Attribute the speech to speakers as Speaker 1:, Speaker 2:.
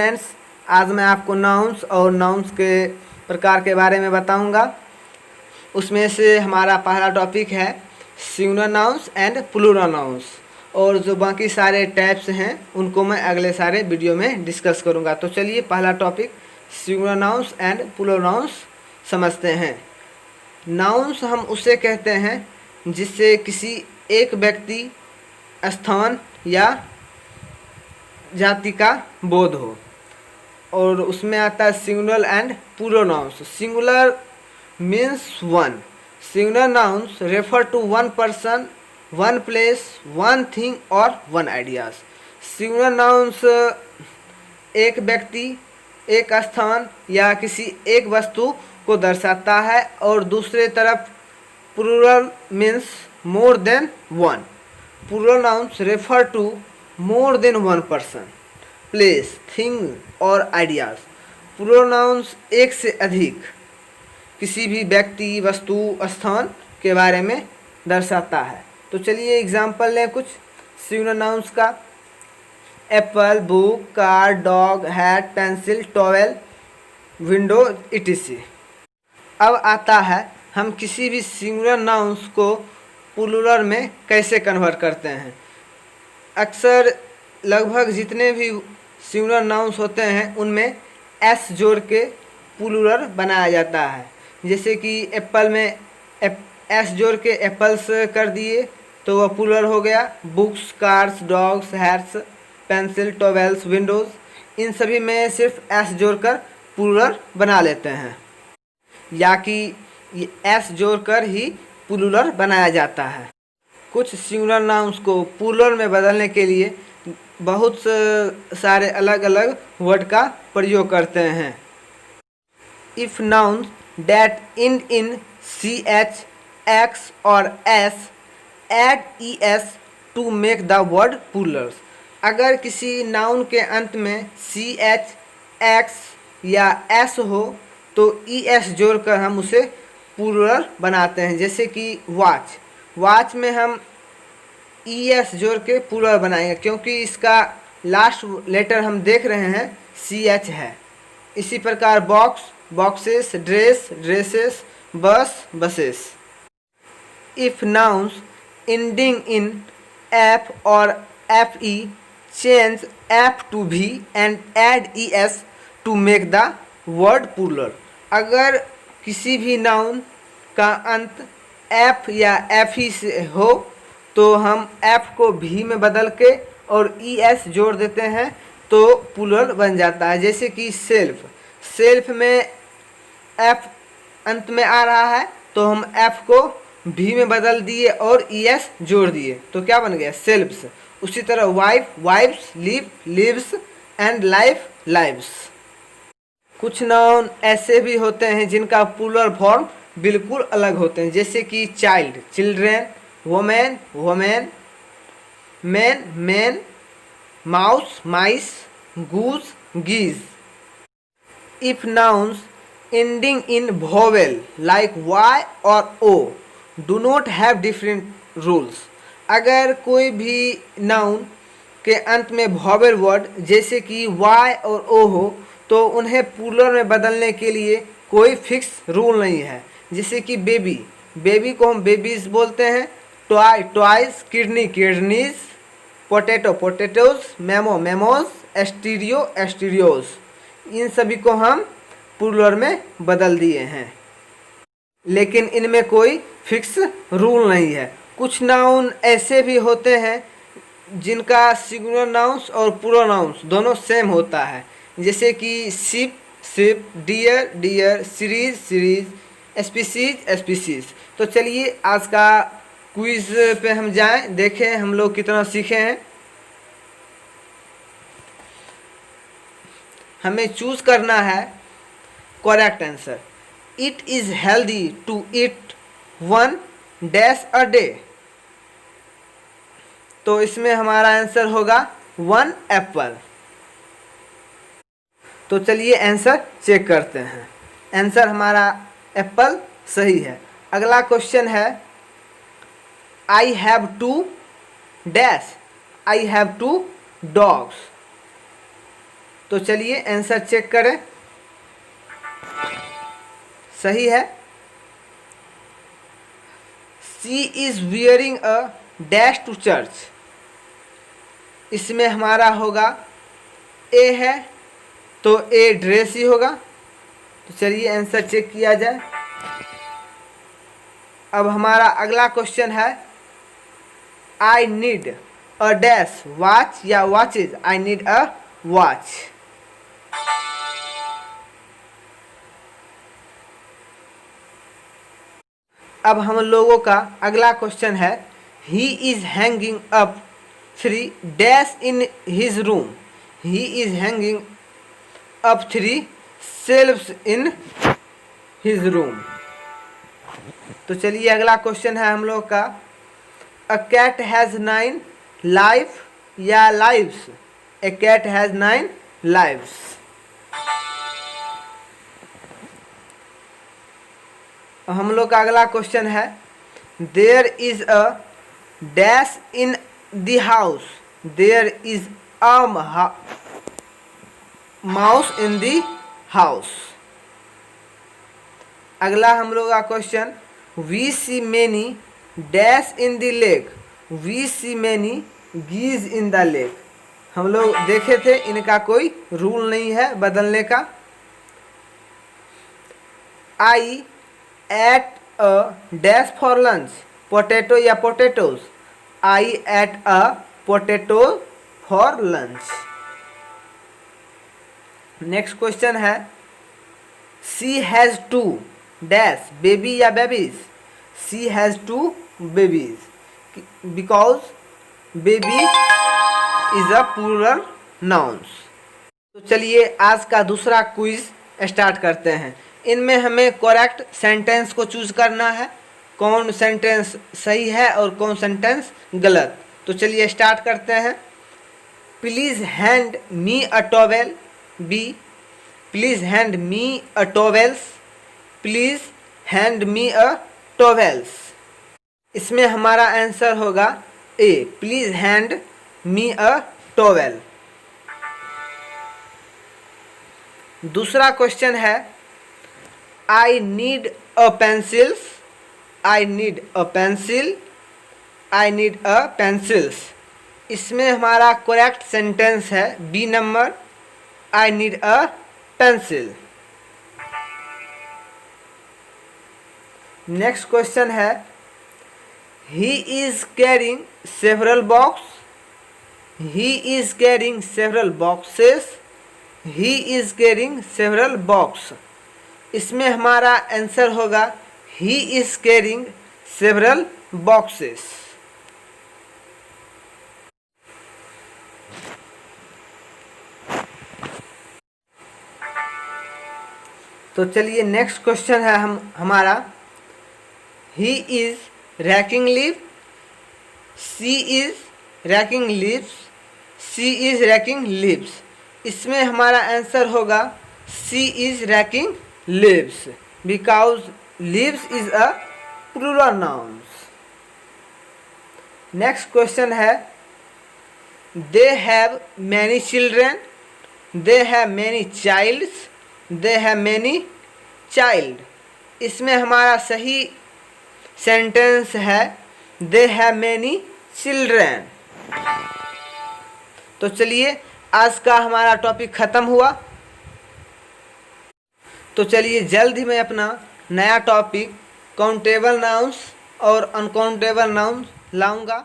Speaker 1: Friends, आज मैं आपको नाउन्स और नाउन्स के प्रकार के बारे में बताऊंगा। उसमें से हमारा पहला टॉपिक है singular nouns and plural nouns, और जो बाकी सारे टाइप्स हैं उनको मैं अगले सारे वीडियो में डिस्कस करूंगा। तो चलिए पहला topic singular nouns and plural nouns समझते हैं। नाउन्स हम उसे कहते हैं जिससे किसी एक व्यक्ति, स्थान या जाति का बोध हो, और उसमें आता है singular and plural nouns. Singular means one. Singular nouns refer to one person, one place, one thing और वन आइडियाज। सिंगुलर नाउन्स एक व्यक्ति, एक स्थान या किसी एक वस्तु को दर्शाता है, और दूसरे तरफ plural means more than one. Plural nouns refer to more than one person, place, thing और ideas। प्लूरल नाउन्स एक से अधिक किसी भी व्यक्ति, वस्तु, स्थान के बारे में दर्शाता है। तो चलिए एग्जाम्पल लें कुछ सिंगुलर नाउन्स का। Apple, book, car, dog, hat, pencil, towel, window, etc। अब आता है हम किसी भी सिंगुलर नाउन्स को प्लूरल में कैसे कन्वर्ट करते हैं। अक्सर लगभग जितने भी सिंगुलर नाउन्स होते हैं उनमें एस जोड़ के प्लूरल बनाया जाता है। जैसे कि एप्पल में एस जोड़ के एप्पल्स कर दिए तो वह प्लूरल हो गया। Books, cars, dogs, hats, pencil, towels, windows, इन सभी में सिर्फ एस जोड़कर प्लूरल बना लेते हैं, या कि एस जोड़कर ही प्लूरल बनाया जाता है। कुछ सिंगुलर नाउन्स को प्लूरल में बदलने के लिए बहुत सारे अलग अलग वर्ड का प्रयोग करते हैं। If nouns that end in CH, X और S add ES to make the word plural. अगर किसी नाउन के अंत में CH, X या S हो तो ES जोड़कर हम उसे प्लूरल बनाते हैं। जैसे कि वॉच, वॉच में हम ES जोड़ के प्लूरल बनाएंगे क्योंकि इसका लास्ट लेटर हम देख रहे हैं CH है। इसी प्रकार box, boxes, dress, dresses, bus, buses. If nouns ending in F और FE change F to V and add ES to make the word plural. अगर किसी भी नाउन का अंत F या FE से हो तो हम F को V में बदल के और ES जोड़ देते हैं तो प्लूरल बन जाता है। जैसे कि सेल्फ, सेल्फ में F अंत में आ रहा है तो हम F को V में बदल दिए और ES जोड़ दिए तो क्या बन गया, सेल्फ्स। उसी तरह wife, wifes, live, lives and life, lives. कुछ नाउन ऐसे भी होते हैं जिनका प्लूरल फॉर्म बिल्कुल अलग होते हैं। जैसे कि child, children, women, women, man, man, mouse, mice, goose, geese. If nouns ending in vowel like Y और O do not have different rules. अगर कोई भी नाउन के अंत में वोवेल वर्ड जैसे कि Y और O हो तो उन्हें प्लूरल में बदलने के लिए कोई फिक्स रूल नहीं है। जैसे कि बेबी, बेबी को हम बेबीज बोलते हैं। Toy, toys, kidney, kidneys, potato, potatoes, memo, memos, stereo, stereos, इन सभी को हम प्लूरल में बदल दिए हैं, लेकिन इनमें कोई फिक्स रूल नहीं है। कुछ नाउन ऐसे भी होते हैं जिनका सिंगुलर नाउन्स और प्लूरल नाउन्स दोनों सेम होता है। जैसे कि sheep, sheep, deer, deer, series, series, species, species. तो चलिए आज का क्विज पे हम जाएं, देखें हम लोग कितना सीखे हैं। हमें चूज करना है correct answer. It is healthy to eat one dash a day. तो इसमें हमारा आंसर होगा 1 एप्पल। तो चलिए आंसर चेक करते हैं। आंसर हमारा एप्पल सही है। अगला क्वेश्चन है I have two dash, I have two dogs. तो चलिए आंसर चेक करें। सही है। She is wearing a dash to church. इसमें हमारा होगा ए है तो ए ड्रेस ही होगा। तो चलिए आंसर चेक किया जाए। अब हमारा अगला क्वेश्चन है I need a dash watch या watches. I need a watch. अब हम लोगों का अगला क्वेश्चन है he is hanging up 3 dash in his room. He is hanging up 3 shelves in his room. तो चलिए अगला क्वेश्चन है हम लोग का अ कैट हैज़ 9 लाइफ या lives. A cat has 9 lives. हम लोग का अगला क्वेश्चन है there is a dash in the house. There is a mouse in the house. अगला हम लोग का question we see many dash in the lake. We see many geese in the lake. हम लोग देखे थे इनका कोई रूल नहीं है बदलने का। I ate a dash for lunch. Potato या potatoes. I ate a potato for lunch. Next question है शी हैज़ 2 डैश बेबी या babies. She has 2 babies because baby is a plural nouns. तो चलिए आज का दूसरा क्विज स्टार्ट करते हैं। इनमें हमें करेक्ट सेंटेंस को चूज करना है, कौन सेंटेंस सही है और कौन सेंटेंस गलत। तो चलिए स्टार्ट करते हैं। Please hand me a towel. B please hand me a towels. Please hand me a towels. इसमें हमारा आंसर होगा A please hand me a towel. दूसरा क्वेश्चन है I need a pencils. I need a pencil. I need a pencils. इसमें हमारा correct sentence है B number I need a pencil. Next question है he is carrying several box. He is carrying several boxes. He is carrying several box. इसमें हमारा answer होगा he is carrying several boxes. तो चलिए next question है हमारा he is raking leaf. She is raking leaves. She is raking leaves. इसमें हमारा answer होगा she is raking leaves because leaves is a plural nouns. Next question है they have many children. They have many childs. They have many child. इसमें हमारा सही sentence है they have many children. तो चलिए आज का हमारा टॉपिक ख़त्म हुआ। तो चलिए जल्द ही मैं अपना नया टॉपिक काउंटेबल नाउन्स और अनकाउंटेबल नाउन्स लाऊंगा।